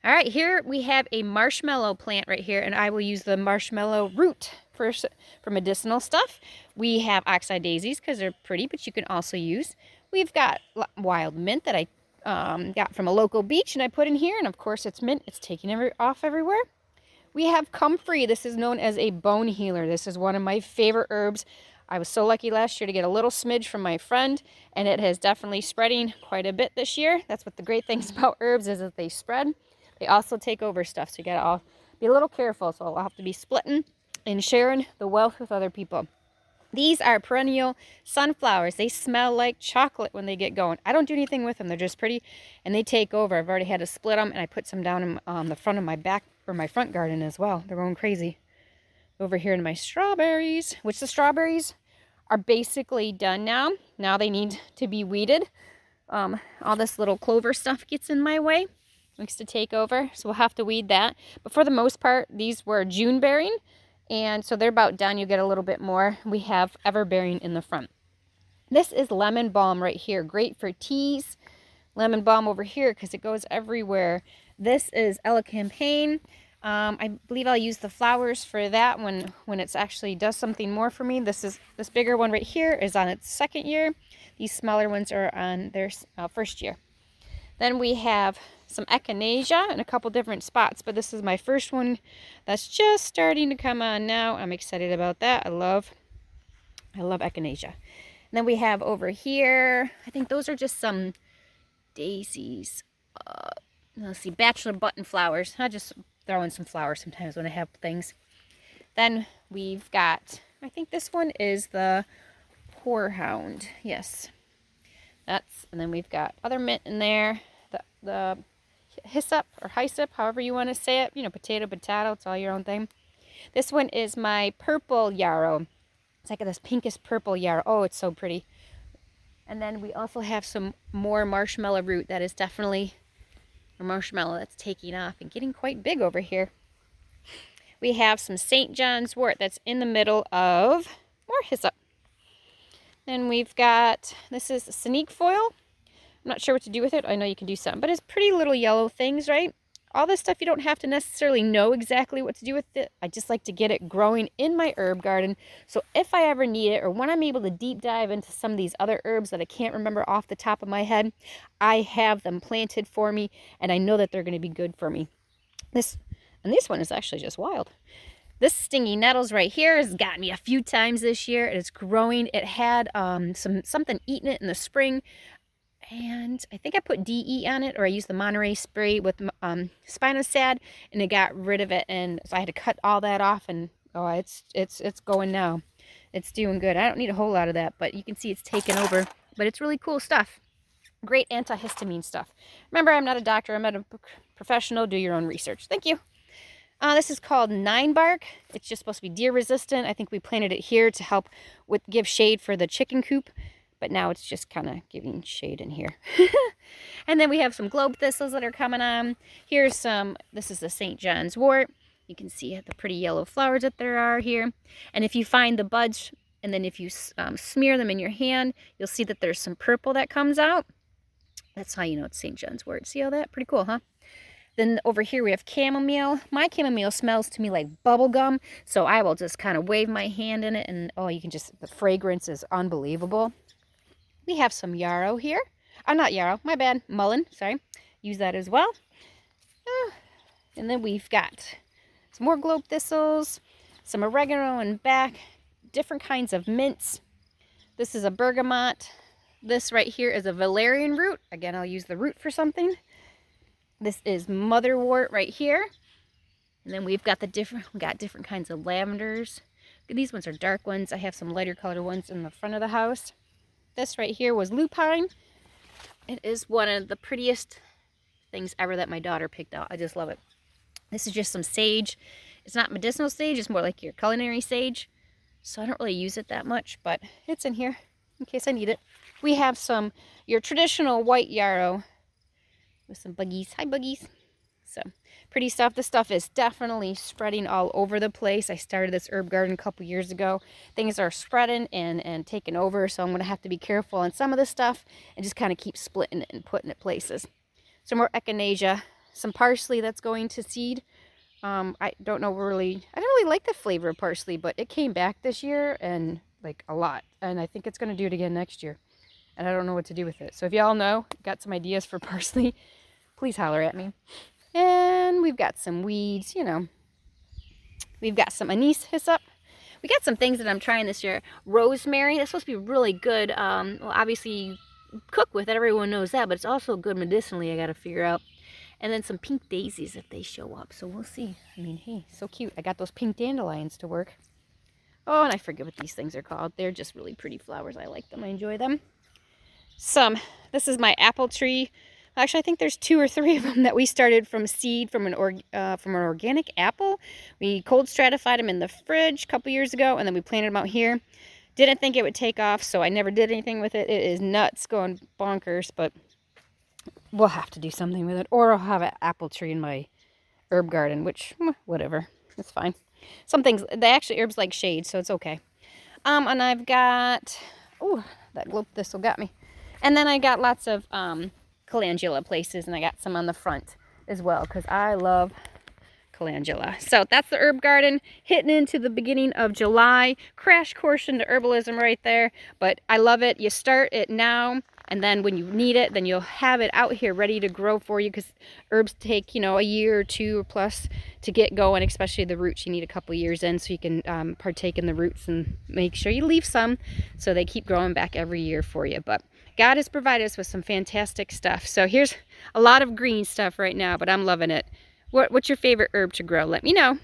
All right, here we have a marshmallow plant right here, and I will use the marshmallow root for medicinal stuff. We have oxeye daisies because they're pretty, but you can also use. We've got wild mint that I got from a local beach and I put in here, and of course it's mint. It's taking off everywhere. We have comfrey. This is known as a bone healer. This is one of my favorite herbs. I was so lucky last year to get a little smidge from my friend, and it has definitely spreading quite a bit this year. That's what the great things about herbs is, that they spread. They also take over stuff, so you gotta all be a little careful. So I'll have to be splitting and sharing the wealth with other people. These are perennial sunflowers. They smell like chocolate when they get going. I don't do anything with them. They're just pretty, and they take over. I've already had to split them, and I put some down in the front of my back or my front garden as well. They're going crazy. Over here in my strawberries, which the strawberries are basically done now. Now they need to be weeded. All this little clover stuff gets in my way. Likes to take over, so we'll have to weed that. But for the most part, these were June bearing, and so they're about done. You get a little bit more. We have everbearing in the front. This is lemon balm right here. Great for teas. Lemon balm over here because it goes everywhere. This is elecampane. I believe I'll use the flowers for that when it actually does something more for me. This bigger one right here is on its second year. These smaller ones are on their first year. Then we have some echinacea in a couple different spots, but this is my first one that's just starting to come on now. I'm excited about that. I love echinacea. And then we have over here, I think those are just some daisies. Let's see, bachelor button flowers. I just throw in some flowers sometimes when I have things. Then we've got, I think this one is the horehound. Yes. And then we've got other mint in there. The hyssop or hyssop, however you want to say it. You know, potato, it's all your own thing. This one is my purple yarrow. It's like this pinkish purple yarrow. Oh, it's so pretty. And then we also have some more marshmallow root that is definitely a marshmallow that's taking off and getting quite big over here. We have some St. Johns Wart that's in the middle of more hyssop. Then we've got, this is Sneak Foil. I'm not sure what to do with it. I know you can do something, but it's pretty little yellow things, right? All this stuff you don't have to necessarily know exactly what to do with it. I just like to get it growing in my herb garden. So if I ever need it, or when I'm able to deep dive into some of these other herbs that I can't remember off the top of my head, I have them planted for me, and I know that they're going to be good for me. This one is actually just wild. This Stingy Nettles right here has got me a few times this year. It is growing. It had something eating it in the spring. And I think I put DE on it, or I used the Monterey spray with spinosad, and it got rid of it. And so I had to cut all that off, and oh, it's going now. It's doing good. I don't need a whole lot of that, but you can see it's taken over. But it's really cool stuff. Great antihistamine stuff. Remember, I'm not a doctor. I'm not a professional. Do your own research. Thank you. This is called Ninebark. It's just supposed to be deer resistant. I think we planted it here to help give shade for the chicken coop. But now it's just kind of giving shade in here. And then we have some globe thistles that are coming on. Here's this is the St. Johns Wart. You can see the pretty yellow flowers that there are here. And if you find the buds, and then if you smear them in your hand, you'll see that there's some purple that comes out. That's how you know it's St. Johns Wart. See all that? Pretty cool, huh? Then over here we have chamomile. My chamomile smells to me like bubble gum, so I will just kind of wave my hand in it, and oh, the fragrance is unbelievable. We have some yarrow here. Not yarrow, my bad. Mullein, sorry. Use that as well. And then we've got some more globe thistles, some oregano and back, different kinds of mints. This is a bergamot. This right here is a valerian root. Again, I'll use the root for something. This is Motherwort right here. And then we've got different kinds of lavenders. These ones are dark ones. I have some lighter colored ones in the front of the house. This right here was Lupine. It is one of the prettiest things ever that my daughter picked out. I just love it. This is just some sage. It's not medicinal sage, it's more like your culinary sage. So I don't really use it that much, but it's in here in case I need it. We have your traditional white yarrow with some buggies. Hi, buggies. So pretty stuff. This stuff is definitely spreading all over the place. I started this herb garden a couple years ago. Things are spreading and taking over, so I'm going to have to be careful on some of this stuff and just kind of keep splitting it and putting it places. Some more echinacea. some parsley that's going to seed. I don't know really, I don't really like the flavor of parsley, but it came back this year and like a lot. And I think it's going to do it again next year. And I don't know what to do with it. So if y'all know, got some ideas for parsley, please holler at me. And we've got some weeds, you know. We've got some anise hyssop. We got some things that I'm trying this year. Rosemary, that's supposed to be really good. Well, obviously, cook with it. Everyone knows that, but it's also good medicinally, I got to figure out. And then some pink daisies if they show up. So we'll see. I mean, hey, so cute. I got those pink dandelions to work. Oh, and I forget what these things are called. They're just really pretty flowers. I like them. I enjoy them. This is my apple tree. Actually, I think there's 2 or 3 of them that we started from seed from an organic apple. We cold stratified them in the fridge a couple years ago, and then we planted them out here. Didn't think it would take off, so I never did anything with it. It is nuts, going bonkers, but we'll have to do something with it. Or I'll have an apple tree in my herb garden, which, whatever. It's fine. Some things, herbs like shade, so it's okay. And I've got, oh, that globe thistle got me. And then I got lots of calendula places, and I got some on the front as well, because I love calendula. So that's the herb garden, hitting into the beginning of July. Crash course into herbalism right there, but I love it. You start it now, and then when you need it, then you'll have it out here ready to grow for you, because herbs take, you know, a year or 2 or plus to get going, especially the roots. You need a couple years in so you can partake in the roots, and make sure you leave some so they keep growing back every year for you. But God has provided us with some fantastic stuff. So here's a lot of green stuff right now, but I'm loving it. What's your favorite herb to grow? Let me know.